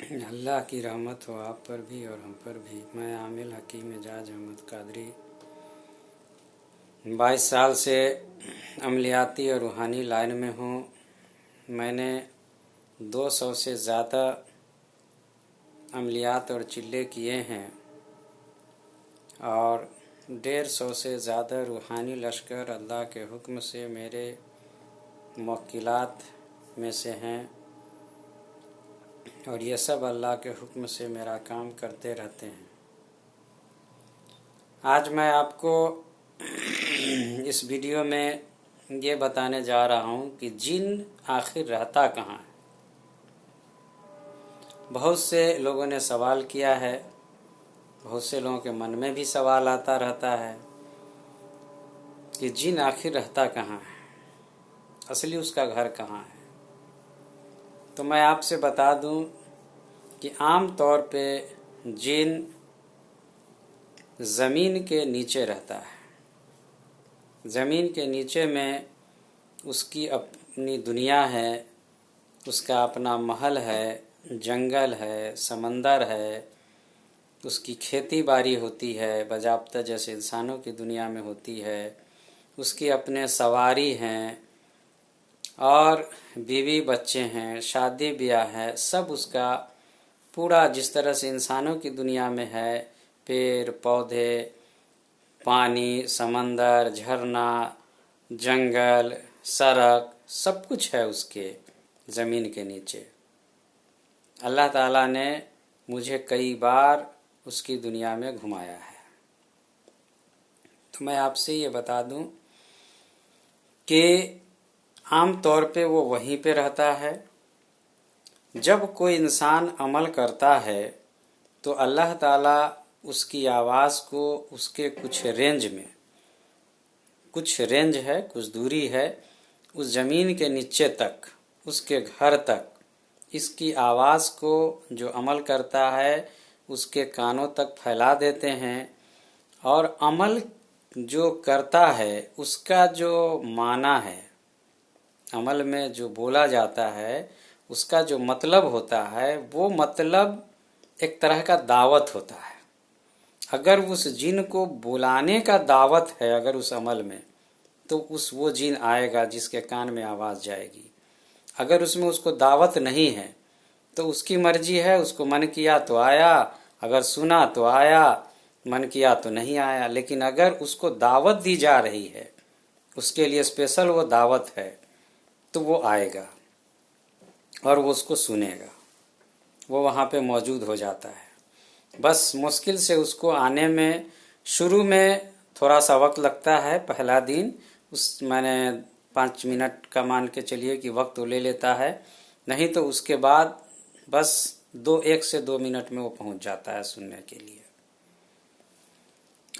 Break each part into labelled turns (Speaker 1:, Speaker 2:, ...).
Speaker 1: اللہ کی رحمت ہو آپ پر بھی اور ہم پر بھی۔ میں عامل حکیم اعجاز احمد قادری 22 سال سے عملیاتی اور روحانی لائن میں ہوں۔ میں نے 200 سے زیادہ عملیات اور چلے کیے ہیں اور 150 سے زیادہ روحانی لشکر اللہ کے حکم سے میرے موکلات میں سے ہیں، اور یہ سب اللہ کے حکم سے میرا کام کرتے رہتے ہیں۔ آج میں آپ کو اس ویڈیو میں یہ بتانے جا رہا ہوں کہ جن آخر رہتا کہاں ہے۔ بہت سے لوگوں نے سوال کیا ہے، بہت سے لوگوں کے من میں بھی سوال آتا رہتا ہے کہ جن آخر رہتا کہاں ہے، اصلی اس کا گھر کہاں ہے۔ تو میں آپ سے بتا دوں کہ عام طور پہ جن زمین کے نیچے رہتا ہے۔ زمین کے نیچے میں اس کی اپنی دنیا ہے، اس کا اپنا محل ہے، جنگل ہے، سمندر ہے، اس کی کھیتی باڑی ہوتی ہے باضابطہ جیسے انسانوں کی دنیا میں ہوتی ہے، اس کی اپنے سواری ہیں اور بیوی بچے ہیں، شادی بیاہ ہے، سب اس کا پورا جس طرح سے انسانوں کی دنیا میں ہے، پیڑ پودے، پانی، سمندر، جھرنا، جنگل، سڑک، سب کچھ ہے اس کے زمین کے نیچے۔ اللہ تعالیٰ نے مجھے کئی بار اس کی دنیا میں گھمایا ہے۔ تو میں آپ سے یہ بتا دوں کہ عام طور پہ وہ وہیں پہ رہتا ہے۔ جب کوئی انسان عمل کرتا ہے تو اللہ تعالیٰ اس کی آواز کو اس کے کچھ رینج ہے، کچھ دوری ہے، اس زمین کے نیچے تک، اس کے گھر تک، اس کی آواز کو جو عمل کرتا ہے اس کے کانوں تک پھیلا دیتے ہیں، اور عمل جو کرتا ہے اس کا جو معنی ہے، عمل میں جو بولا جاتا ہے اس کا جو مطلب ہوتا ہے، وہ مطلب ایک طرح کا دعوت ہوتا ہے۔ اگر اس جن کو بلانے کا دعوت ہے اگر اس عمل میں، تو وہ جن آئے گا جس کے کان میں آواز جائے گی۔ اگر اس میں اس کو دعوت نہیں ہے تو اس کی مرضی ہے، اس کو من کیا تو آیا، اگر سنا تو آیا، من کیا تو نہیں آیا۔ لیکن اگر اس کو دعوت دی جا رہی ہے، اس کے لیے اسپیشل وہ دعوت ہے، تو وہ آئے گا اور وہ اس کو سنے گا، وہ وہاں پہ موجود ہو جاتا ہے۔ بس مشکل سے اس کو آنے میں شروع میں تھوڑا سا وقت لگتا ہے، پہلا دن میں نے 5 منٹ کا مان کے چلیے کہ وقت وہ لے لیتا ہے، نہیں تو اس کے بعد بس 1 سے 2 منٹ میں وہ پہنچ جاتا ہے سننے کے لیے۔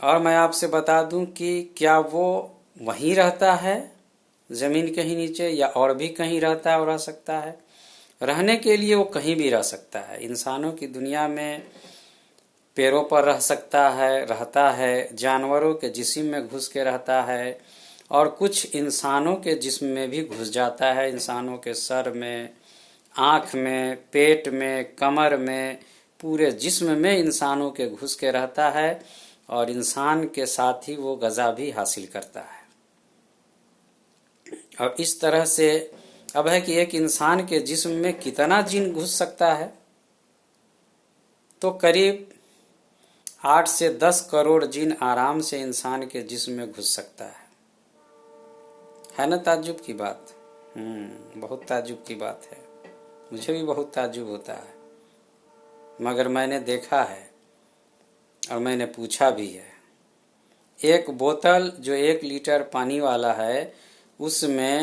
Speaker 1: اور میں آپ سے بتا دوں کہ کیا وہ وہیں رہتا ہے زمین کہیں نیچے، یا اور بھی کہیں رہتا ہے اور رہ سکتا ہے؟ رہنے کے لیے وہ کہیں بھی رہ سکتا ہے۔ انسانوں کی دنیا میں پیڑوں پر رہتا ہے، جانوروں کے جسم میں گھس کے رہتا ہے، اور کچھ انسانوں کے جسم میں بھی گھس جاتا ہے، انسانوں کے سر میں، آنکھ میں، پیٹ میں، کمر میں، پورے جسم میں انسانوں کے گھس کے رہتا ہے، اور انسان کے ساتھ ہی وہ غذا بھی حاصل کرتا ہے۔ اور اس طرح سے اب ہے کہ ایک انسان کے جسم میں کتنا جن گھس سکتا ہے، تو قریب 8 سے 10 کروڑ جن آرام سے انسان کے جسم میں گھس سکتا ہے نا؟ تعجب کی بات، بہت تعجب کی بات ہے، مجھے بھی بہت تعجب ہوتا ہے، مگر میں نے دیکھا ہے اور میں نے پوچھا بھی ہے۔ ایک بوتل جو 1 لیٹر پانی والا ہے، اس میں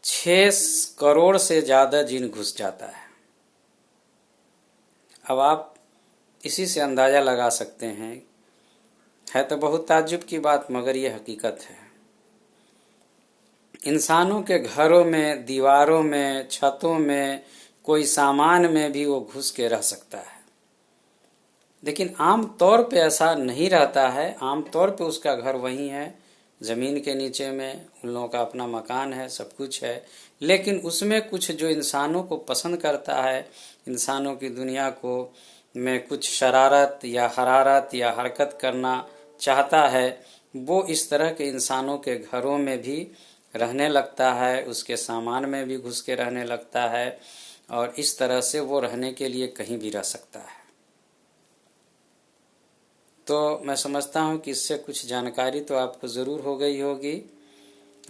Speaker 1: 6 کروڑ سے زیادہ جن گھس جاتا ہے۔ اب آپ اسی سے اندازہ لگا سکتے ہیں، ہے تو بہت تعجب کی بات مگر یہ حقیقت ہے۔ انسانوں کے گھروں میں، دیواروں میں، چھتوں میں، کوئی سامان میں بھی وہ گھس کے رہ سکتا ہے، لیکن عام طور پہ ایسا نہیں رہتا ہے۔ عام طور پہ اس کا گھر وہیں ہے زمین کے نیچے میں ان لوگوں کا اپنا مکان ہے، سب کچھ ہے، لیکن اس میں کچھ جو انسانوں کو پسند کرتا ہے، انسانوں کی دنیا کو میں کچھ شرارت یا حرارت یا حرکت کرنا چاہتا ہے، وہ اس طرح کے انسانوں کے گھروں میں بھی رہنے لگتا ہے، اس کے سامان میں بھی گھس کے رہنے لگتا ہے، اور اس طرح سے وہ رہنے کے لیے کہیں بھی رہ سکتا ہے۔ تو میں سمجھتا ہوں کہ اس سے کچھ جانکاری تو آپ کو ضرور ہو گئی ہوگی،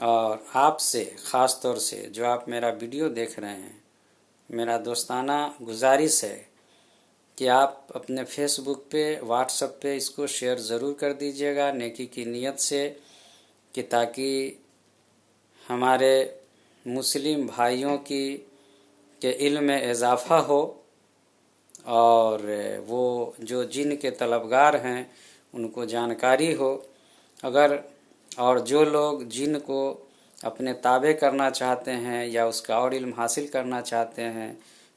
Speaker 1: اور آپ سے خاص طور سے جو آپ میرا ویڈیو دیکھ رہے ہیں، میرا دوستانہ گزارش ہے کہ آپ اپنے فیس بک پہ، واٹس ایپ پہ اس کو شیئر ضرور کر دیجیے گا، نیکی کی نیت سے، کہ تاکہ ہمارے مسلم بھائیوں کے علم میں اضافہ ہو، اور وہ جو جن کے طلبگار ہیں ان کو جانکاری ہو، اور جو لوگ جن کو اپنے تابع کرنا چاہتے ہیں یا اس کا اور علم حاصل کرنا چاہتے ہیں،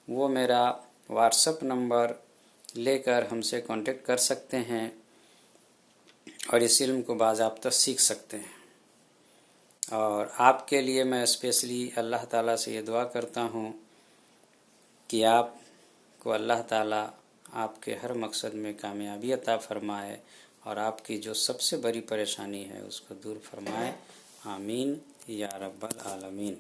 Speaker 1: وہ میرا واٹس ایپ نمبر لے کر ہم سے کانٹیکٹ کر سکتے ہیں اور اس علم کو باضابطہ سیکھ سکتے ہیں۔ اور آپ کے لیے میں اسپیشلی اللہ تعالیٰ سے یہ دعا کرتا ہوں کہ آپ کو اللہ تعالیٰ آپ کے ہر مقصد میں کامیابی عطا فرمائے، اور آپ کی جو سب سے بڑی پریشانی ہے اس کو دور فرمائے، آمین یا رب العالمین۔